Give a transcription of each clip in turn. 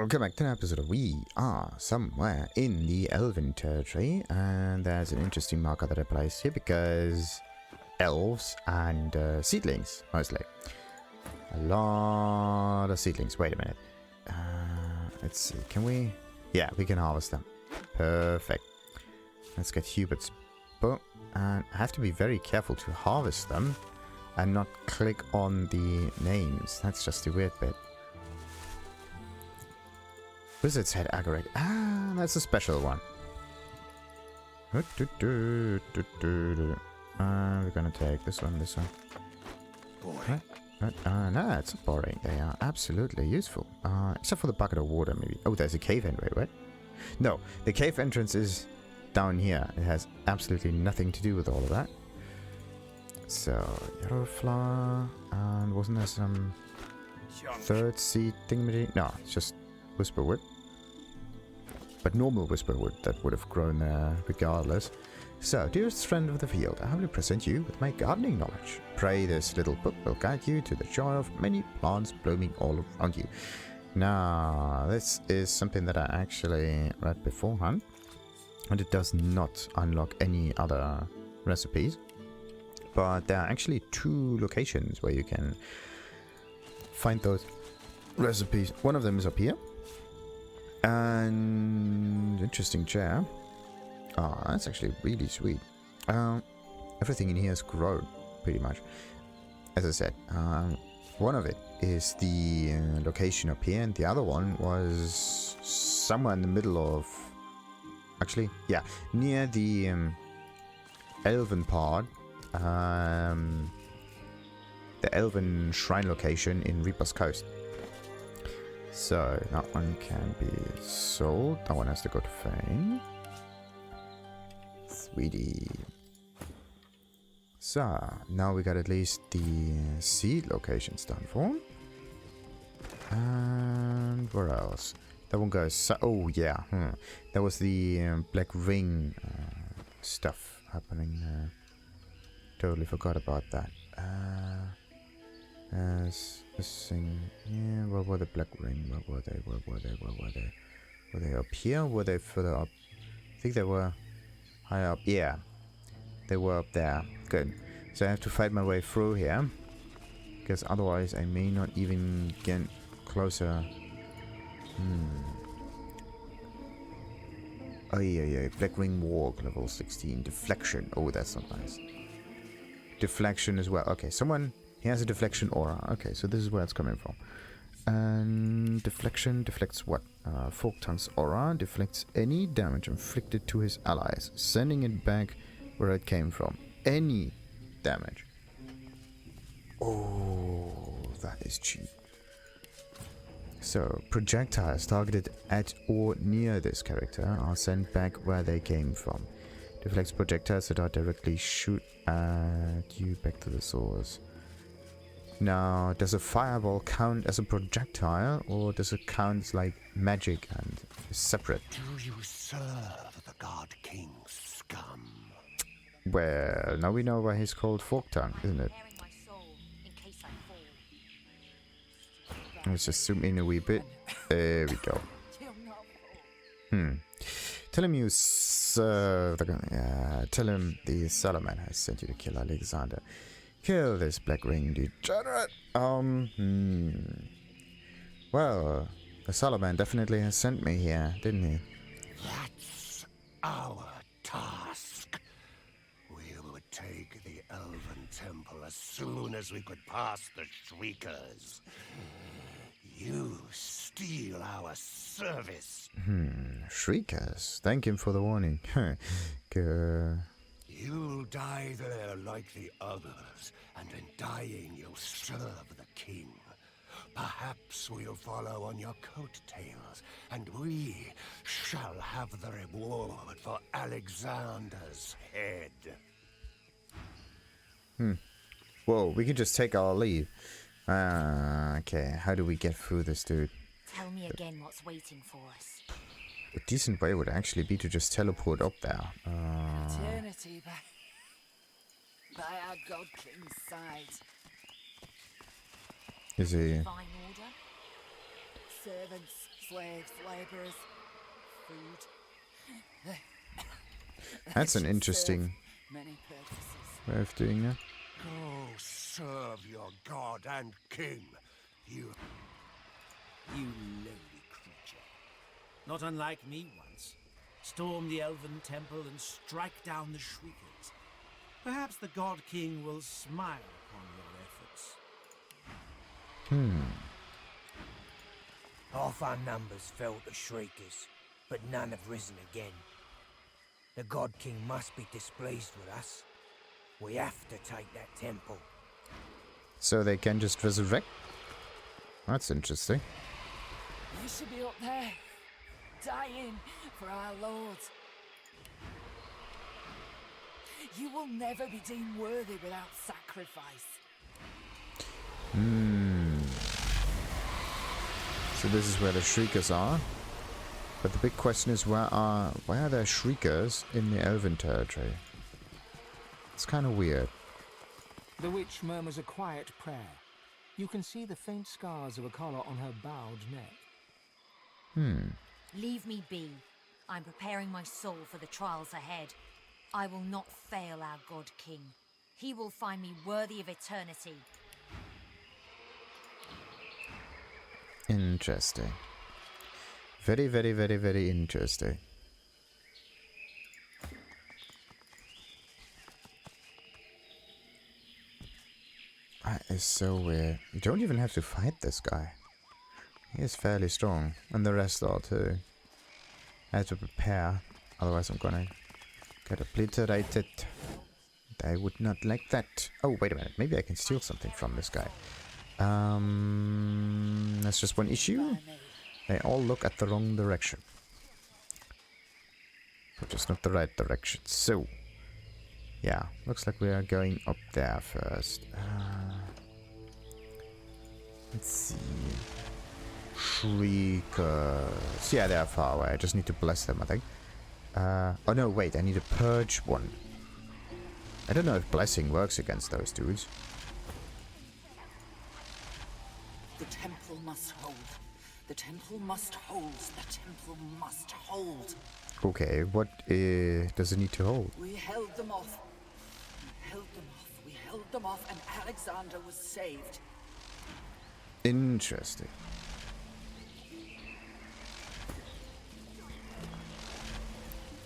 Welcome back to an episode. We are somewhere in the Elven territory, and there's an interesting marker that I placed here because elves and seedlings, mostly. A lot of seedlings. Wait a minute. Let's see. Can we? Yeah, we can harvest them. Perfect. Let's get Hubert's bow, and I have to be very careful to harvest them and not click on the names. That's just the weird bit. Wizard's Head Agorate. Ah, that's a special one. We're gonna take this one. Boring. No, it's not boring. They are absolutely useful. Except for the bucket of water, maybe. Oh, there's a cave entrance, right? No, the cave entrance is down here. It has absolutely nothing to do with all of that. So, yellow flower. And wasn't there some third seed thingamajig? No, it's just Whisperwood. But normal Whisperwood that would have grown there regardless. So, dearest friend of the field, I humbly present you with my gardening knowledge. Pray this little book will guide you to the joy of many plants blooming all around you. Now, this is something that I actually read beforehand, and it does not unlock any other recipes. But there are actually 2 locations where you can find those recipes. One of them is up here. And interesting chair. Oh, that's actually really sweet. Everything in here is grown, pretty much. As I said, one of it is the location up here, and the other one was somewhere in the middle of... Actually, yeah, near the Elven part. The Elven Shrine location in Reaper's Coast. So, that one can be sold. That one has to go to Fane. Sweetie. So, now we got at least the seed locations done for. And where else? That one goes... oh, yeah. That was the Black Ring stuff happening there. Totally forgot about that. As this thing... Yeah, where were the Black Ring? Where were they? Were they up here? Were they further up? I think they were higher up. Yeah, they were up there. Good. So I have to fight my way through here, because otherwise I may not even get closer. Oh yeah. Black Ring Walk, level 16. Deflection. Oh, that's not nice. Deflection as well. Okay, someone... He has a deflection aura. Okay, so this is where it's coming from. And deflection deflects what? Forktongue's aura deflects any damage inflicted to his allies, sending it back where it came from. Any damage. Oh, that is cheap. So, projectiles targeted at or near this character are sent back where they came from. Deflects projectiles that are directly shoot at you back to the source. Now, does a fireball count as a projectile, or does it count like magic and is separate? Do you serve the God King scum? Well, now we know why he's called Forktongue, isn't it? Let's just zoom in a wee bit. There we go. Tell him you serve the... tell him the Salaman has sent you to kill Alexander. Kill this Black Ring degenerate. Well, the Salaman definitely has sent me here, didn't he? That's our task. We would take the Elven Temple as soon as we could pass the Shriekers. You steal our service. Shriekers. Thank him for the warning. You'll die there like the others, and in dying you'll serve the king. Perhaps we'll follow on your coattails, and we shall have the reward for Alexander's head. Whoa, we can just take our leave. Okay, how do we get through this, dude? Tell me again what's waiting for us. A decent way would actually be to just teleport up there. Eternity by our God King's side. Is he... Divine order. Servants slaves, labourers, food. That's It an should interesting serve many purposes. way of doing it. Go serve your god and king. You lowly creature. Not unlike me once. Storm the Elven Temple and strike down the Shriekers. Perhaps the God King will smile upon your efforts. Half our numbers fell to Shriekers, but none have risen again. The God King must be displeased with us. We have to take that temple. So they can just resurrect? That's interesting. You should be up there, dying for our Lord. You will never be deemed worthy without sacrifice. So this is where the Shriekers are. But the big question is, why are there Shriekers in the Elven territory? It's kind of weird. The witch murmurs a quiet prayer. You can see the faint scars of a collar on her bowed neck. Leave me be. I'm preparing my soul for the trials ahead. I will not fail our God King. He will find me worthy of eternity. Interesting. Very, very, very, very interesting. That is so weird. You don't even have to fight this guy. He is fairly strong. And the rest are too. I have to prepare. Otherwise I'm gonna get obliterated. I would not like that. Oh, wait a minute. Maybe I can steal something from this guy. That's just one issue. They all look at the wrong direction. But just not the right direction. So, yeah. Looks like we are going up there first. Let's see. Shriekers. Yeah, they are far away. I just need to bless them, I think. Oh no, wait. I need to purge one. I don't know if blessing works against those dudes. The temple must hold. The temple must hold. The temple must hold. Okay, what does it need to hold? We held them off. We held them off. We held them off, and Alexander was saved. Interesting.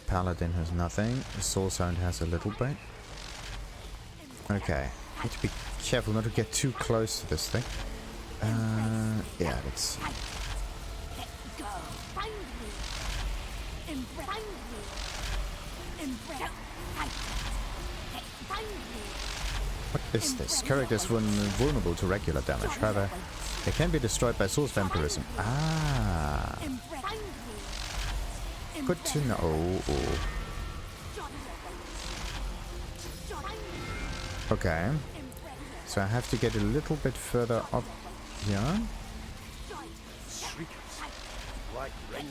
Paladin has nothing. The Soul Sound has a little bit. Okay. Need to be careful not to get too close to this thing. Yeah, let's see. Go. Find me. Find me. Find me. What is this? Characters run vulnerable to regular damage. However, they can be destroyed by source vampirism. Ah. Good to know. Okay. So I have to get a little bit further up here. Shriekers. Like rain.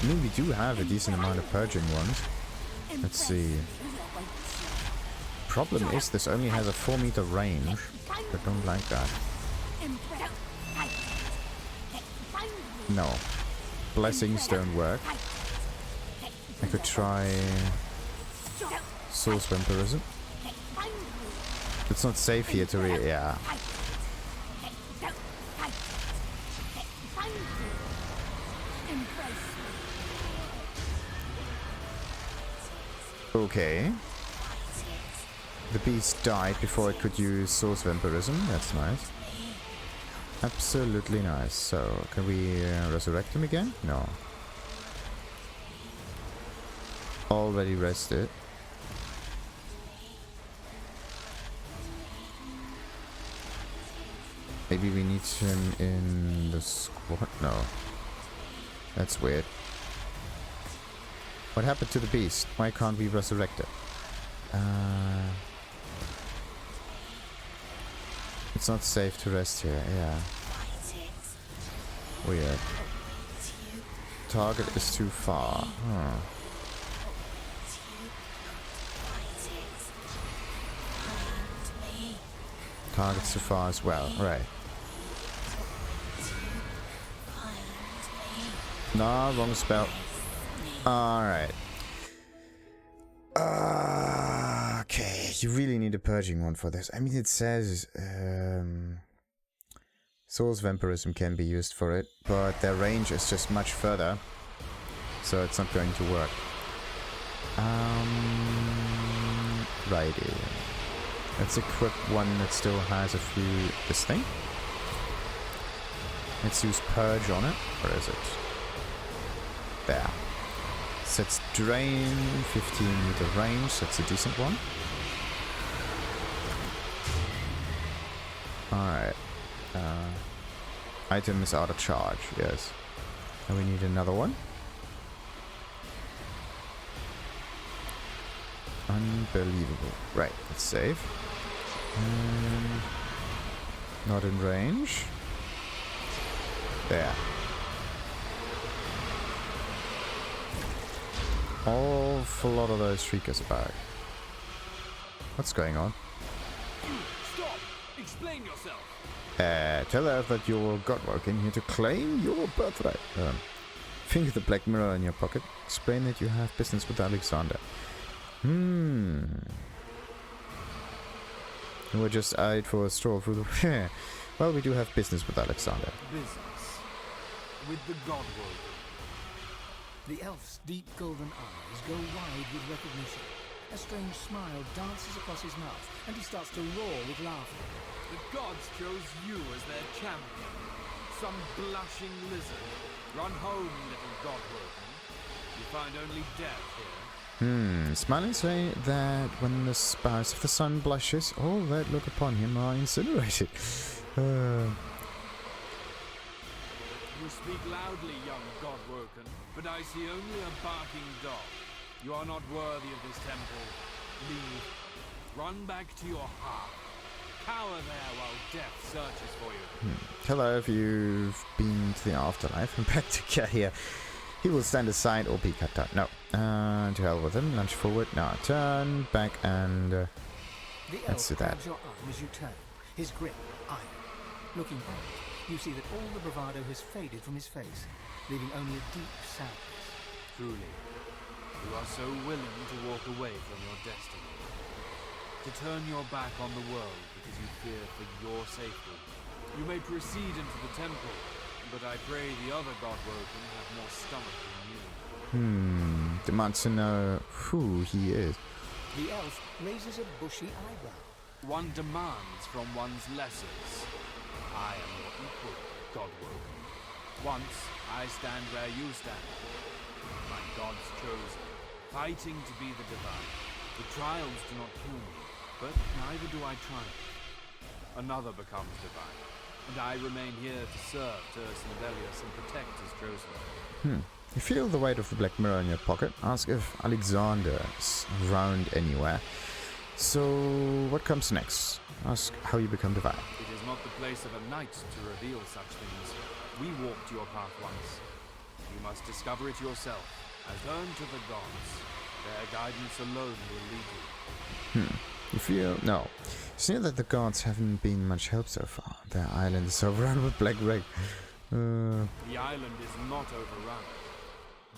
I mean, we do have a decent amount of purging ones. Let's see. Problem is, this only has a 4-meter range. I don't like that. No. Blessings don't work. I could try source vampirism. It's not safe here to yeah. Okay. The beast died before it could use source vampirism. That's nice. Absolutely nice. So, can we resurrect him again? No. Already rested. Maybe we need him in the squad? No. That's weird. What happened to the beast? Why can't we resurrect it? It's not safe to rest here, yeah. Weird. Target is too far. Huh. Targets too far as well. Right. No, wrong spell. Alright. Okay, you really need a purging one for this. I mean, it says Soul's Vampirism can be used for it, but their range is just much further, so it's not going to work. Righty. Let's equip one that still has a few... this thing? Let's use Purge on it. Where is it? There. Sets Drain, 15-meter range. That's a decent one. Alright. Item is out of charge, yes. And we need another one. Unbelievable. Right, let's save. Not in range. There. Awful lot of those Shriekers are back. What's going on? Stop! Explain yourself! Tell her that you're Godwoken here to claim your birthright. Finger the black mirror in your pocket. Explain that you have business with Alexander. You were just eyed for a stroll through the... Well, we do have business with Alexander. Business. With the Godwoken. The elf's deep golden eyes go wide with recognition. A strange smile dances across his mouth, and he starts to roar with laughter. The gods chose you as their champion. Some blushing lizard. Run home, little Godwoken. You find only death here. Smiling say that when the spouse of the sun blushes, all that look upon him are incinerated. You speak loudly, young Godwoken, but I see only a barking dog. You are not worthy of this temple. Leave. Run back to your hearth. Cower there while death searches for you. Hello, if you've been to the afterlife and back to get here. He will stand aside or be cut down. No. To hell with him. Lunge forward. Now turn back and... let's do that. Your arm as you turn. His grip iron. Looking back, you see that all the bravado has faded from his face, leaving only a deep sadness. Truly, you are so willing to walk away from your destiny. To turn your back on the world because you fear for your safety. You may proceed into the temple, but I pray the other Godwoken have more stomach than you. Demands to know who he is. The elf raises a bushy eyebrow. One demands from one's lessers. I am your equal, Godwoken. Once, I stand where you stand. My gods chosen, fighting to be the divine. The trials do not kill me, but neither do I triumph. Another becomes divine, and I remain here to serve Tercindelius and protect his chosen. You feel the weight of the black mirror in your pocket. Ask if Alexander is around anywhere. So, what comes next? Ask how you become divine. It is not the place of a knight to reveal such things. We walked your path once. You must discover it yourself, and turn to the gods. Their guidance alone will lead you. You feel... no. It's near that the gods haven't been much help so far. Their island is overrun with black wraith. The island is not overrun.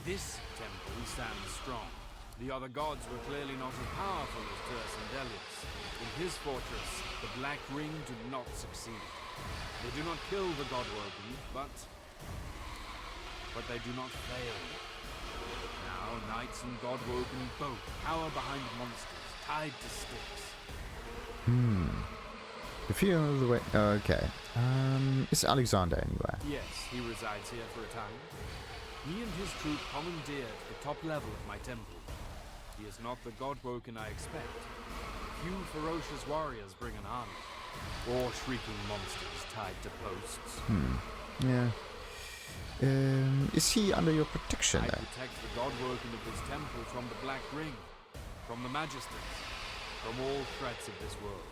This temple stands strong. The other gods were clearly not as powerful as Tercindelius. In his fortress, the Black Ring did not succeed. They do not kill the Godwoken, but they do not fail. Now, knights and Godwoken both cower behind monsters, tied to sticks. You feel the way... okay. Is Alexander anywhere? Yes, he resides here for a time. He and his troop commandeered the top level of my temple. He is not the Godwoken I expect. Few ferocious warriors bring an army, or shrieking monsters tied to posts. Yeah. Is he under your protection I then? protect the Godwoken of this temple from the Black Ring, from the Magisters, from all threats of this world,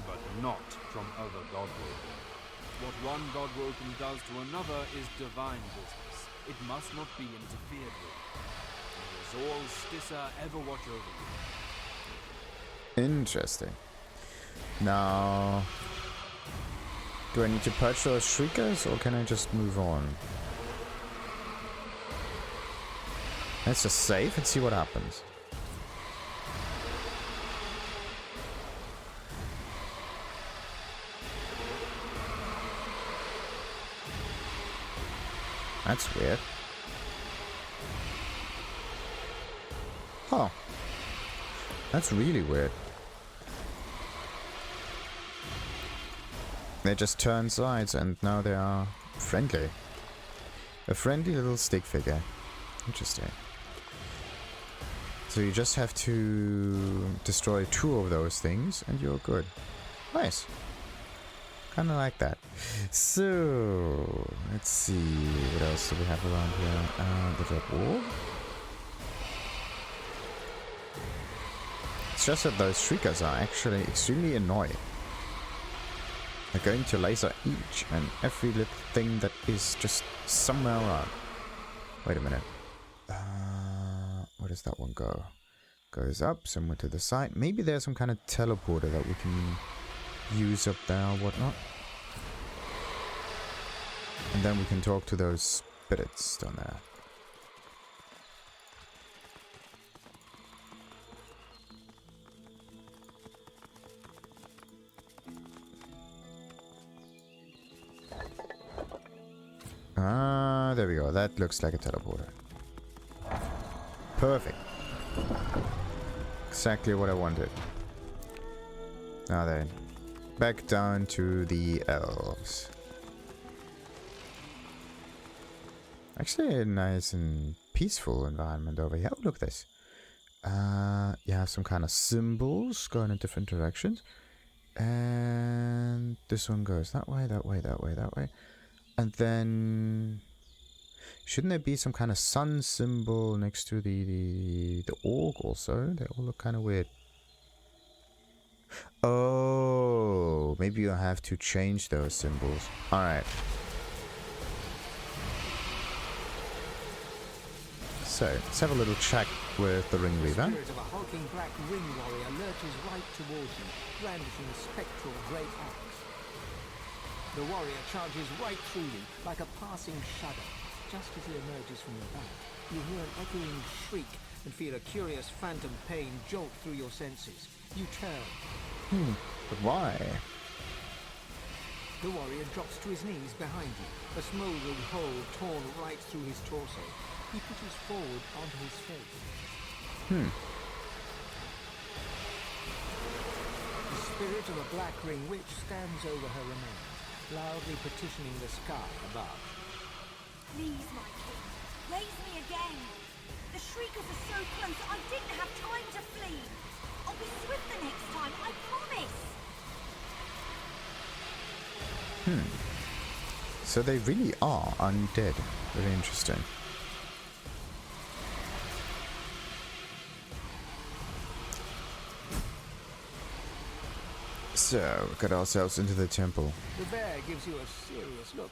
but not from other Godwoken. What one Godwoken does to another is divine business. It must not be interfered with. May Zor Stissa ever watch over you. Interesting. Now, Do I need to purge those Shriekers, or can I just move on? Let's just save and see what happens. That's weird. Huh. That's really weird. They just turn sides and now they are friendly. A friendly little stick figure. Interesting. So you just have to destroy 2 of those things and you're good. Nice. Kinda like that. So, let's see. What else do we have around here? The Red Wall. It's just that those Shriekers are actually extremely annoying. They're going to laser each and every little thing that is just somewhere around. Wait a minute. Where does that one go? Goes up, somewhere to the side. Maybe there's some kind of teleporter that we can use up there or whatnot. And then we can talk to those spirits down there. Ah, there we go. That looks like a teleporter. Perfect. Exactly what I wanted. Now then, back down to the elves. Actually a nice and peaceful environment over here. Oh, look at this. You have some kind of symbols going in different directions. And this one goes that way, that way, that way, that way. And then shouldn't there be some kind of sun symbol next to the orc also? They all look kind of weird. Oh, maybe you have to change those symbols. Alright. So, let's have a little check with the Ring Reaver. The spirit of a hulking black ring warrior lurches right towards you, brandishing a spectral great axe. The warrior charges right through you, like a passing shudder. Just as he emerges from your back, you hear an echoing shriek and feel a curious phantom pain jolt through your senses. You turn. But why? The warrior drops to his knees behind you, a smouldering hole torn right through his torso. He pushes forward onto his face. The spirit of a black ring witch stands over her remains, loudly petitioning the sky above. Please, my king, raise me again. The Shriekers are so close, I didn't have time to flee. I'll be swift the next time, I promise. So they really are undead. Very interesting. So, we got ourselves into the temple. The bear gives you a serious look.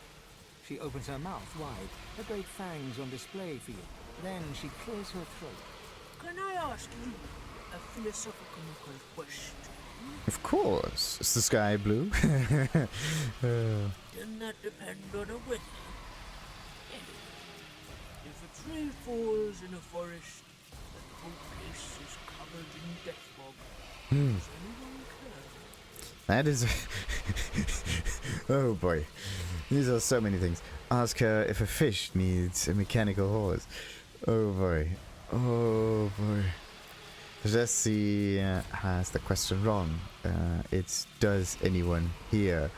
She opens her mouth wide, her great fangs on display for you. Then she clears her throat. Can I ask you a philosophical question? Of course. Is the sky blue? Doesn't that depend on a weather? Anyway, if a tree falls in a forest and the whole place is covered in death fog, does anyone care? That is... Oh boy. These are so many things. Ask her if a fish needs a mechanical horse. Oh boy. Oh boy. Jesse has the question wrong. It's does anyone here?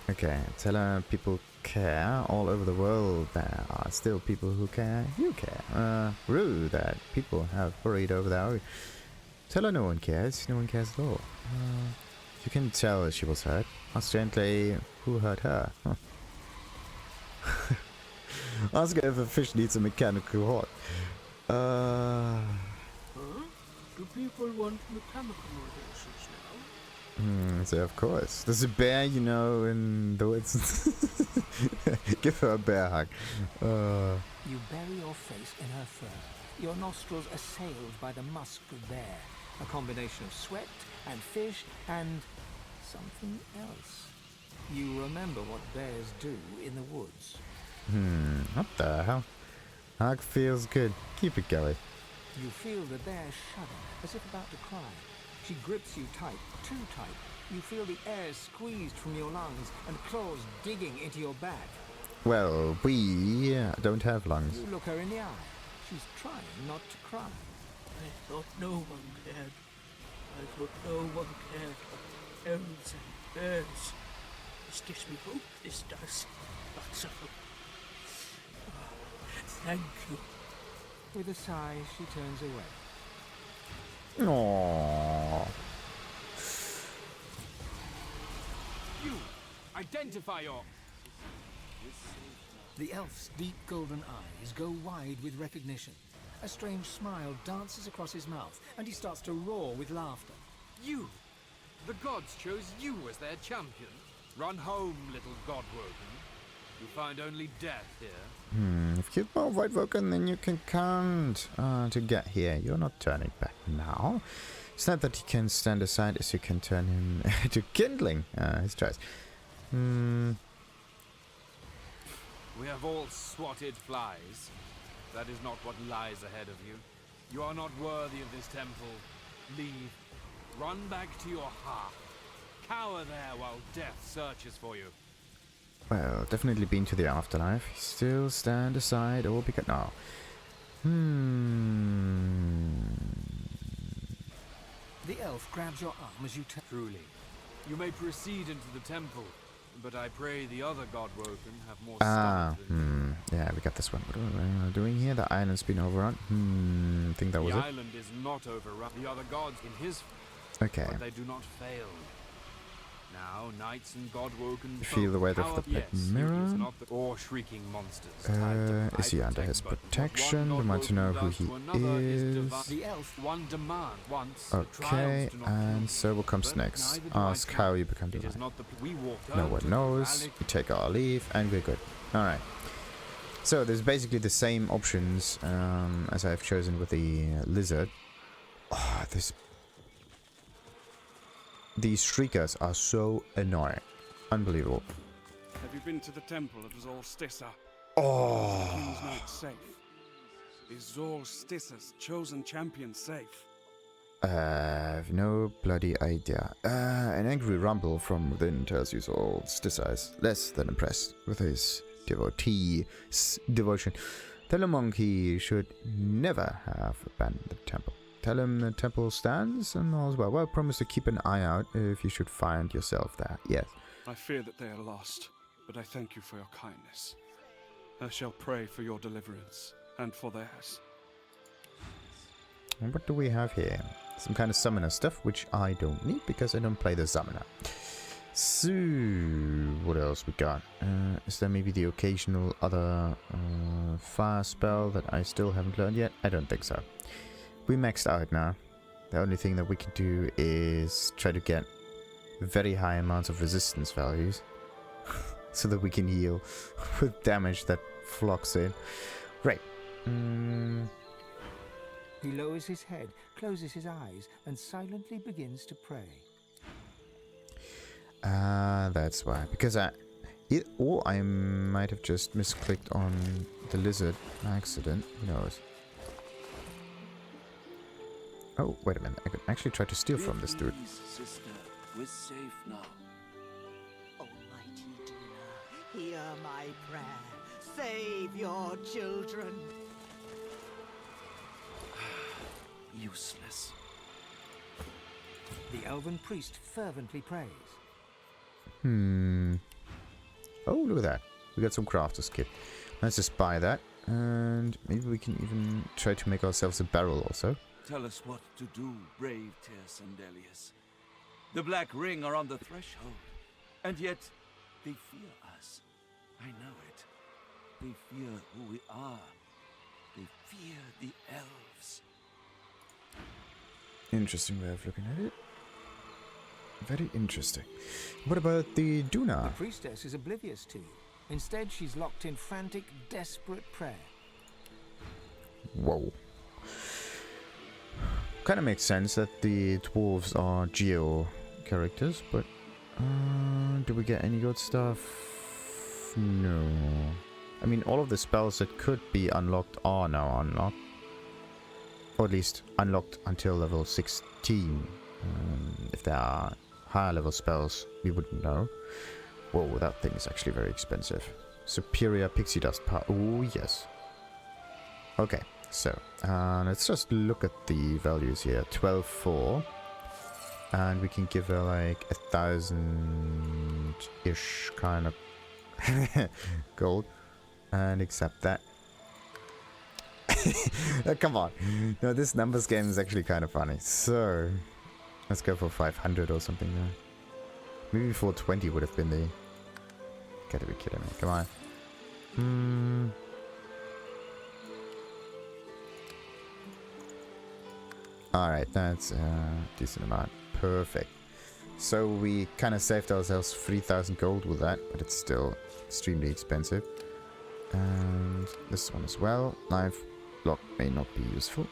Okay, tell her people care all over the world. There are still people who care. You care. Rude that people have worried over that. Tell her no one cares. No one cares at all. You can tell she was hurt. Ask gently who hurt her. Huh. Ask her if a fish needs a mechanical horse. Huh? Do people want mechanical horses now? So of course. There's a bear, you know, in the woods. Give her a bear hug. You bury your face in her fur, your nostrils assailed by the musk of bear, a combination of sweat and fish and something else. You remember what bears do in the woods. What the hell? That feels good. Keep it going. You feel the bear shudder, as if about to cry. She grips you tight, too tight. You feel the air squeezed from your lungs and claws digging into your back. Well, we don't have lungs. You look her in the eye. She's trying not to cry. I thought no one cared. I thought no one cared for elves and bears. This gives me hope, this does. Not so. Thank you. With a sigh, she turns away. Aww. You! Identify your... The elf's deep golden eyes go wide with recognition. A strange smile dances across his mouth, and he starts to roar with laughter. You! The gods chose you as their champion. Run home, little godwoken. You find only death here. If you're more White Vulcan, then you can count to get here. You're not turning back now. It's not that he can stand aside as you can turn him to kindling. His choice. We have all swatted flies. That is not what lies ahead of you. You are not worthy of this temple. Leave. Run back to your hearth. Cower there while death searches for you. Well, definitely been to the afterlife. Still stand aside or be now. The elf grabs your arm as you turn. Truly. You may proceed into the temple, but I pray the other godwoken have more Ah, stomach than you. yeah, we got this one. What are we doing here? The island's been overrun. I think that was the it. island is not overrun. The other gods in his... Okay. But they do not fail. Now, knights and godwoken Feel the weight of the black mirror. Or shrieking monsters. Is he under his protection? We want to know who he is. The elf one demand once. Okay, and so what comes next? Ask how you become divine. No one knows. We take our leave, and we're good. Alright. So there's basically the same options as I've chosen with the lizard. Oh, these shriekers are so annoying. Unbelievable. Have you been to the temple of Zol Stissa? Oh. Is the King's Knight safe? Is Zol Stissa's chosen champion safe? I have no bloody idea. An angry rumble from within tells you Zol Stissa is less than impressed with his devotee's devotion. Tell him monkey should never have abandoned the temple. Tell him the temple stands and all's well. Well, promise to keep an eye out if you should find yourself there. Yes. I fear that they are lost, but I thank you for your kindness. I shall pray for your deliverance and for theirs. And what do we have here? Some kind of summoner stuff, which I don't need because I don't play the summoner. So, what else we got? Is there maybe the occasional other fire spell that I still haven't learned yet? I don't think so. We maxed out now. The only thing that we can do is try to get very high amounts of resistance values so that we can heal with damage that flocks in. Right. He lowers his head, closes his eyes, and silently begins to pray. That's why. Because or I might have just misclicked on the lizard by accident. Who knows? Oh, wait a minute. I could actually try to steal from this dude. Sister, we're safe now. Almighty Duna, hear my prayer. Save your children. Useless. The elven priest fervently prays. Oh, look at that. We got some crafter's kit. Let's just buy that. And maybe we can even try to make ourselves a barrel also. Tell us what to do, brave Tess and Delius. The Black Ring are on the threshold, and yet they fear us. I know it. They fear who we are. They fear the elves. Interesting way of looking at it. Very interesting. What about the Duna? The priestess is oblivious to you. Instead, she's locked in frantic, desperate prayer. Whoa. Kind of makes sense that the dwarves are geo characters, but Do we get any good stuff? No. I mean, all of the spells that could be unlocked are now unlocked. Or at least unlocked until level 16. If there are higher level spells, we wouldn't know. Whoa, that thing is actually very expensive. Superior pixie dust power. Oh, yes. Okay, so let's just look at the values here. 12.4. And we can give her like 1,000-ish kind of gold. And accept that. Come on. No, this numbers game is actually kind of funny. So, let's go for 500 or something there. Maybe 420 would have been the... Gotta be kidding me. Come on. Alright, that's a decent amount. Perfect. So we kind of saved ourselves 3,000 gold with that, but it's still extremely expensive. And this one as well. Life block may not be useful.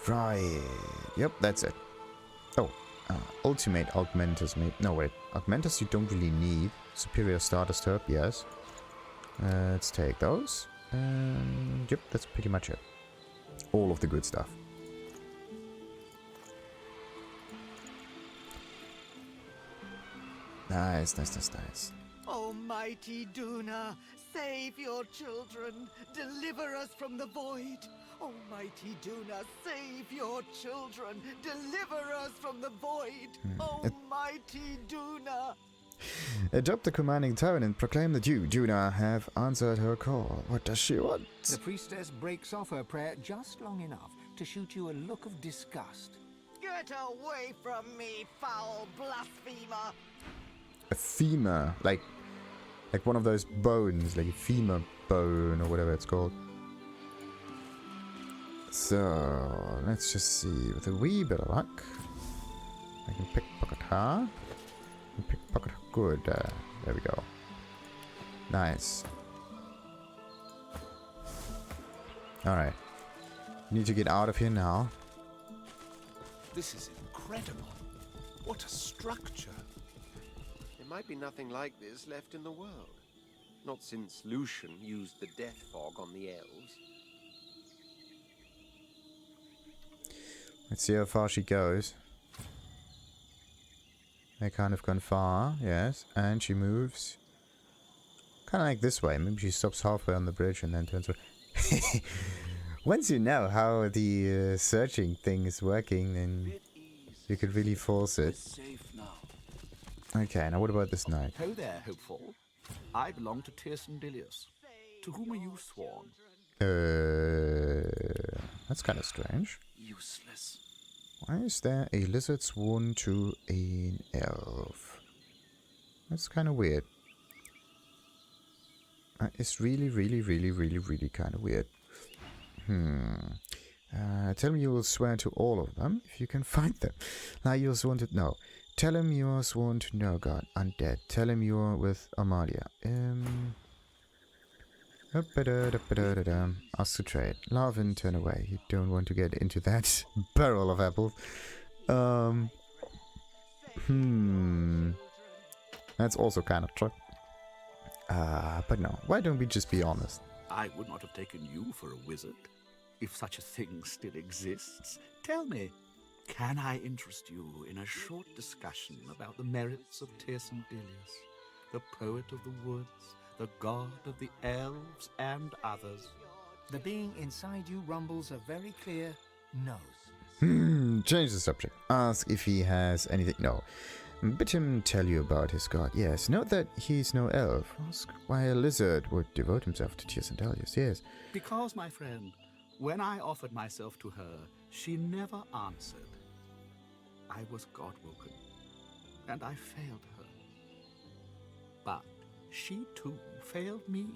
Right. Yep, that's it. Oh, ultimate Augmentus. No, wait. Augmentus you don't really need. Superior Stardust Herb, yes. Let's take those. And yep, that's pretty much it. All of the good stuff. Nice, nice, nice, nice. Almighty Duna, save your children. Deliver us from the void. Almighty Duna, save your children. Deliver us from the void. Almighty Duna. Adopt the commanding tone and proclaim that you, Duna, have answered her call. What does she want? The priestess breaks off her prayer just long enough to shoot you a look of disgust. Get away from me, foul blasphemer. A femur, like one of those bones, like a femur bone or whatever it's called. So let's just see, with a wee bit of luck, I can pickpocket her. And pickpocket her good. There we go. Nice. All right, need to get out of here now. This is incredible. What a structure. There might be nothing like this left in the world. Not since Lucian used the death fog on the elves. Let's see how far she goes. They kind of gone far, yes. And she moves kind of like this way. Maybe she stops halfway on the bridge and then turns around. Once you know how the searching thing is working, then you could really force it. Okay, now what about this knight? Ho there, hopeful. I belong to Dilius. To whom are you sworn? That's kind of strange. Useless. Why is there a lizard sworn to an elf? That's kind of weird. It's really, really, really, really, really kind of weird. Tell me you will swear to all of them if you can find them. Now you're sworn to... No. Tell him you are sworn to no god, undead. Tell him you are with Amalia. Ask to trade. Larian, turn away. You don't want to get into that barrel of apples. That's also kind of true. But no, why don't we just be honest? I would not have taken you for a wizard, if such a thing still exists. Tell me, can I interest you in a short discussion about the merits of Dilius, the poet of the woods, the god of the elves, and others? The being inside you rumbles a very clear no. Change the subject. Ask if he has anything. No. Bid him tell you about his god. Yes. Note that he's no elf. Ask why a lizard would devote himself to Dilius. Yes. Because, my friend, when I offered myself to her, she never answered. I was God-woken, and I failed her. But she, too, failed me.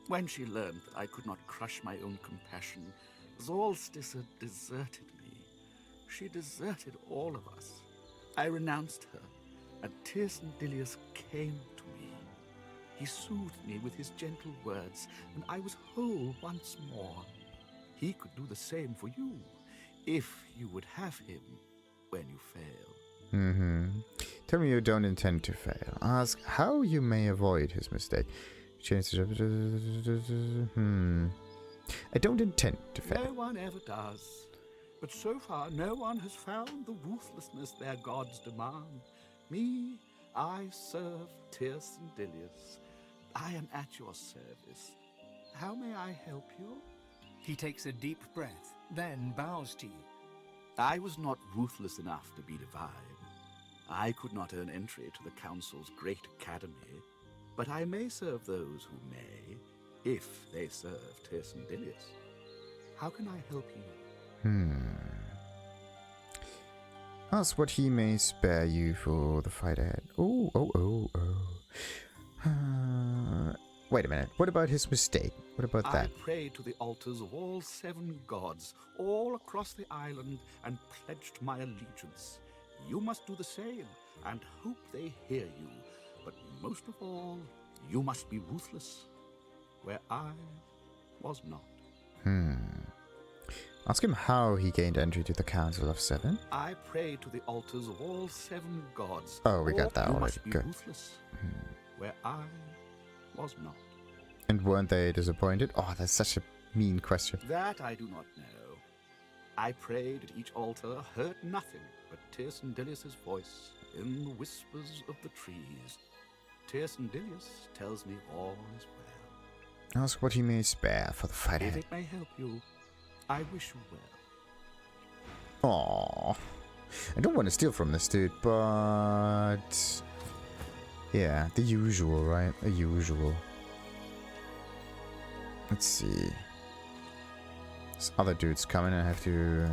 When she learned that I could not crush my own compassion, Zolstissa deserted me. She deserted all of us. I renounced her, and Dilius came to me. He soothed me with his gentle words, and I was whole once more. He could do the same for you, if you would have him when you fail. Tell me you don't intend to fail. Ask how you may avoid his mistake. Change the... I don't intend to fail. No one ever does. But so far, no one has found the ruthlessness their gods demand. Me, I serve Tierce and Dilius. I am at your service. How may I help you? He takes a deep breath, then bows to you. I was not ruthless enough to be divine. I could not earn entry to the Council's great academy, but I may serve those who may, if they serve Tierce and Dilius. How can I help you? Ask what he may spare you for the fight ahead. Wait a minute. What about his mistake? What about that? I prayed to the altars of all 7 gods, all across the island, and pledged my allegiance. You must do the same, and hope they hear you. But most of all, you must be ruthless, where I was not. Ask him how he gained entry to the Council of 7. I prayed to the altars of all 7 gods. Oh, we got that you already. Must be Good. Ruthless, where I was not. And weren't they disappointed? Oh, that's such a mean question. That I do not know. I prayed at each altar, heard nothing but Tierce and Dilius' voice in the whispers of the trees. Tierce and Dilius tells me all is well. Ask what he may spare for the fight If ahead. it may help you, I wish you well. Aww. I don't want to steal from this dude, but... yeah, the usual, right? The usual. Let's see. This other dude's coming, I have to...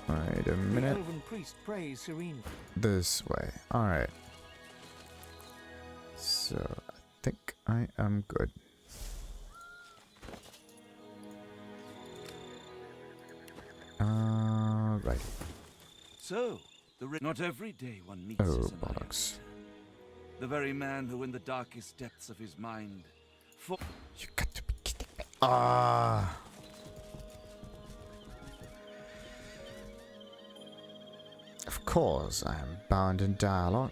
wait a The minute. elven priest prays serenely. This way. Alright. So, I think I am good. Right. So, not every day one meets Oh, as an bollocks. Iron. The very man who in the darkest depths of his mind... You got to be kidding me. Ah. Of course, I am bound in dialogue.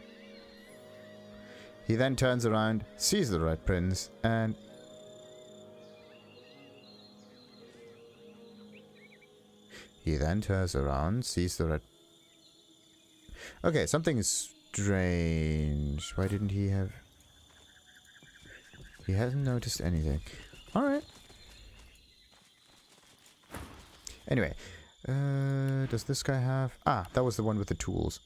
He then turns around, sees the Red Prince, and... he then turns around, sees the Red... okay, something is strange. Why didn't he have... he hasn't noticed anything. Alright. Anyway, does this guy have... ah, that was the one with the tools.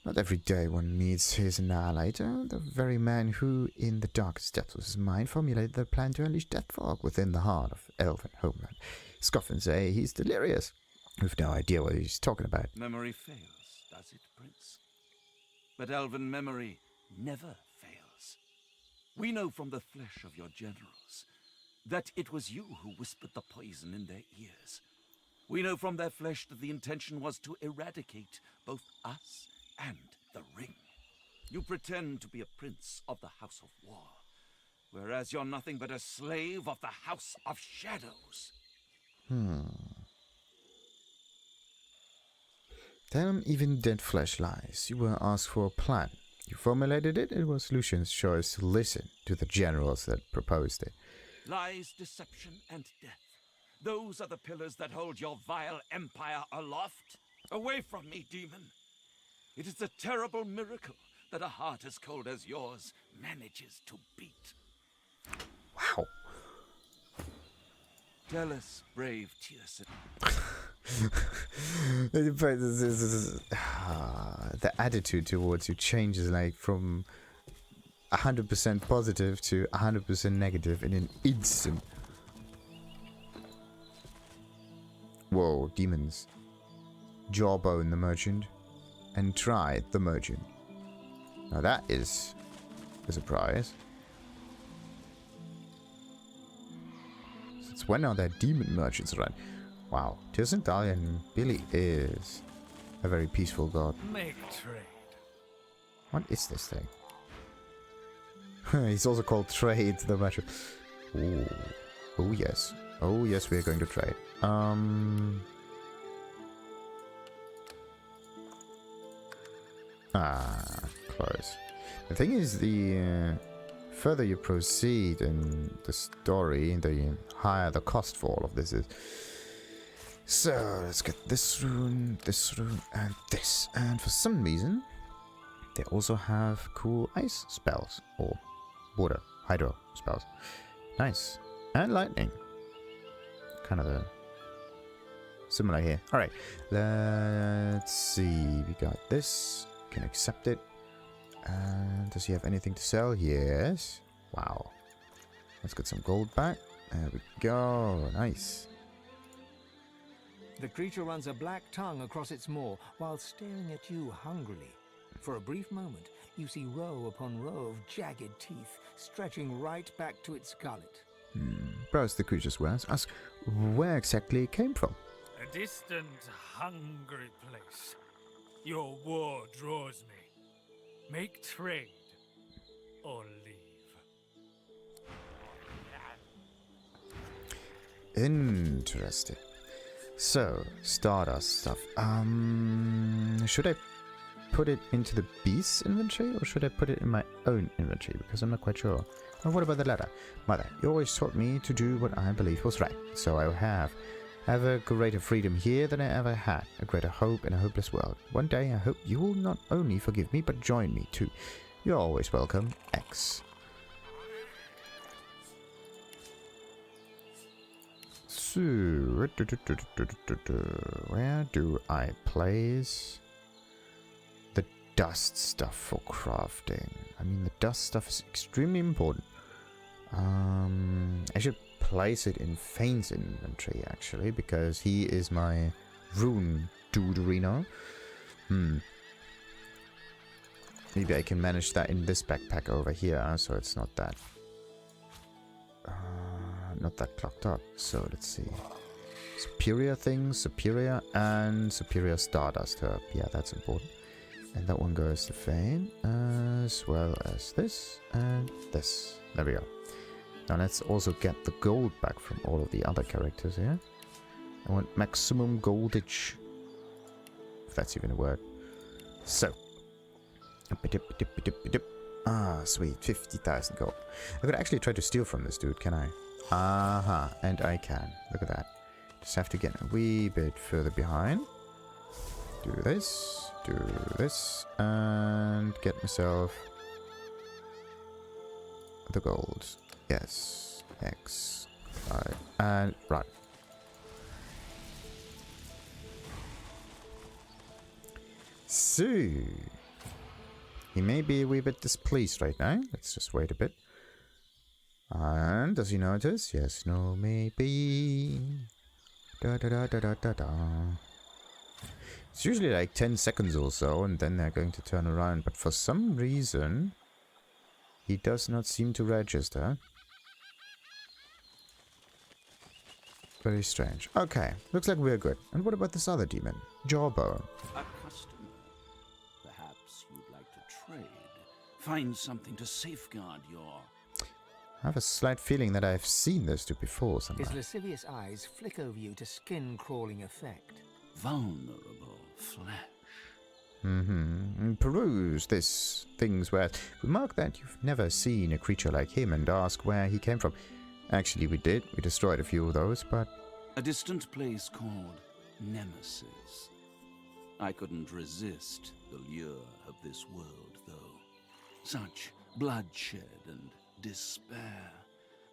Not every day one meets his annihilator, the very man who, in the darkest depths of his mind, formulated the plan to unleash death fog within the heart of Elven homeland. Scoff and say he's delirious. We've no idea what he's talking about. Memory fails, does it, Prince? But elven memory never fails. We know from the flesh of your generals that it was you who whispered the poison in their ears. We know from their flesh that the intention was to eradicate both us and the ring. You pretend to be a prince of the House of War, whereas you're nothing but a slave of the House of Shadows. Tell him even dead flesh lies. You were asked for a plan. You formulated it. It was Lucian's choice to listen to the generals that proposed it. Lies, deception, and death. Those are the pillars that hold your vile empire aloft. Away from me, demon. It is a terrible miracle that a heart as cold as yours manages to beat. Wow. Tell us, brave Tierce. The attitude towards you changes like from 100% positive to 100% negative in an instant. Whoa, demons. Jawbone the merchant and Trayde the merchant. Now that is a surprise. Since when are there demon merchants around? Wow, Dalian Billy is a very peaceful god. Make trade. What is this thing? He's also called Trayde the merchant. Ooh. Oh yes. Oh yes, we are going to trade. Ah, close. The thing is, the further you proceed in the story, the higher the cost for all of this is. So, let's get this rune, and this. And for some reason, they also have cool ice spells, or water, hydro spells. Nice. And lightning. Kind of similar here. Alright, let's see. We got this. Can accept it. And does he have anything to sell? Yes. Wow. Let's get some gold back. There we go. Nice. The creature runs a black tongue across its maw while staring at you hungrily. For a brief moment, you see row upon row of jagged teeth stretching right back to its gullet. Browse the creature's wares. Ask where exactly it came from. A distant, hungry place. Your war draws me. Make trade, or leave. Interesting. So, Stardust stuff. Should I put it into the beast's inventory, or should I put it in my own inventory? Because I'm not quite sure. And what about the letter? Mother, you always taught me to do what I believe was right. So I will have a greater freedom here than I ever had. A greater hope in a hopeless world. One day I hope you will not only forgive me, but join me too. You're always welcome, X. So, where do I place the dust stuff for crafting? I mean, the dust stuff is extremely important. I should place it in Fane's inventory, actually, because he is my rune duderino. Maybe I can manage that in this backpack over here, so it's not that clocked up. So let's see. Superior things, superior, and superior stardust herb. Yeah, that's important. And that one goes to Fane, as well as this and this. There we go. Now let's also get the gold back from all of the other characters here. I want maximum goldage, if that's even a word. So. Ah, sweet. 50,000 gold. I could actually try to steal from this dude, can I? Aha, and I can. Look at that. Just have to get a wee bit further behind. Do this, and get myself the gold. Yes, X, right, and right. So, he may be a wee bit displeased right now. Let's just wait a bit. And does he notice? Yes, no, maybe. Da da da da da da da. It's usually like 10 seconds or so, and then they're going to turn around. But for some reason, he does not seem to register. Very strange. Okay, looks like we're good. And what about this other demon? Jawbone. A customer. Perhaps you'd like to trade. Find something to safeguard your... I have a slight feeling that I've seen this dude before somewhere. His lascivious eyes flick over you to skin-crawling effect. Vulnerable flesh. Peruse this thing's where. Remark that you've never seen a creature like him and ask where he came from. Actually, we did. We destroyed a few of those, but... A distant place called Nemesis. I couldn't resist the lure of this world, though. Such bloodshed and despair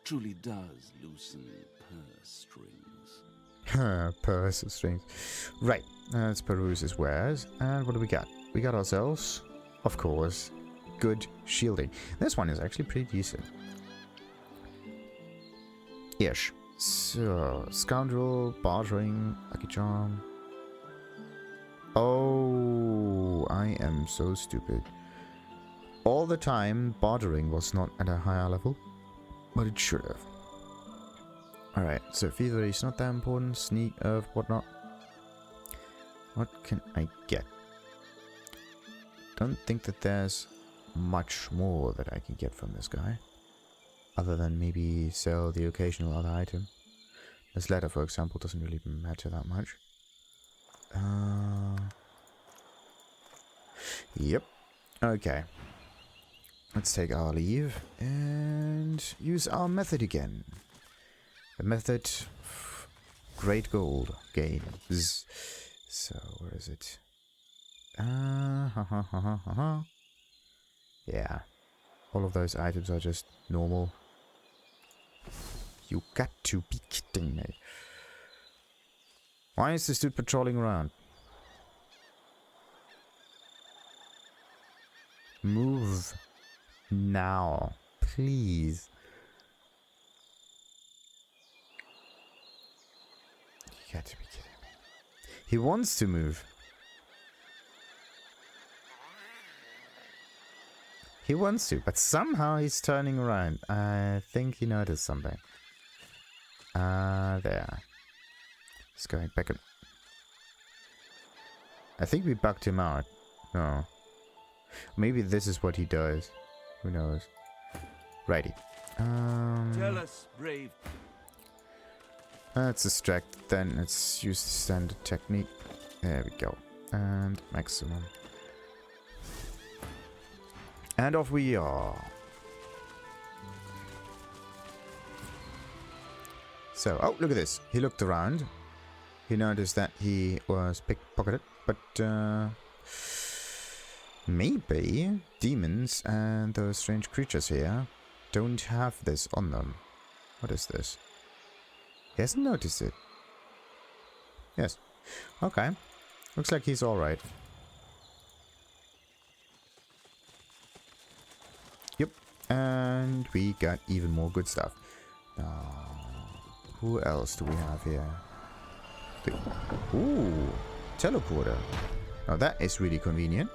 truly does loosen purse strings. Purse strings. Right, let's peruse his wares. And what do we got? We got ourselves, of course, good shielding. This one is actually pretty decent. Ish. So, scoundrel, bartering, lucky charm. Oh, I am so stupid. All the time, bartering was not at a higher level, but it should have. Alright, so thievery is not that important. Sneak, earth, whatnot. What can I get? Don't think that there's much more that I can get from this guy. Other than maybe sell the occasional other item. This letter, for example, doesn't really matter that much. Yep. Okay. Let's take our leave and use our method again. The method of great gold gains. So, where is it? Yeah. All of those items are just normal. You got to be kidding me. Why is this dude patrolling around? Move. Now. Please. You got to be kidding me. He wants to move. He wants to, but somehow he's turning around. I think he noticed something. There. He's going back. I think we bugged him out. No. Maybe this is what he does. Who knows? Righty. Tell us, brave. Let's distract. Then let's use the standard technique. There we go. And maximum. And off we are. So, oh, look at this. He looked around. He noticed that he was pickpocketed, but maybe demons and those strange creatures here don't have this on them. What is this? He hasn't noticed it. Yes. Okay. Looks like he's alright. Yep. And we got even more good stuff. Who else do we have here? Ooh, teleporter. Now that is really convenient.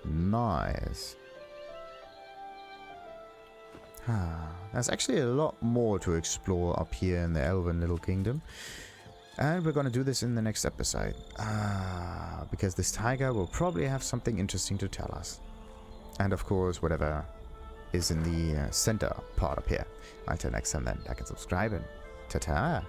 Nice. There's actually a lot more to explore up here in the Elven Little Kingdom. And we're gonna do this in the next episode. Because this tiger will probably have something interesting to tell us. And of course, whatever is in the center part up here. Until next time then, like and subscribe and ta-ta!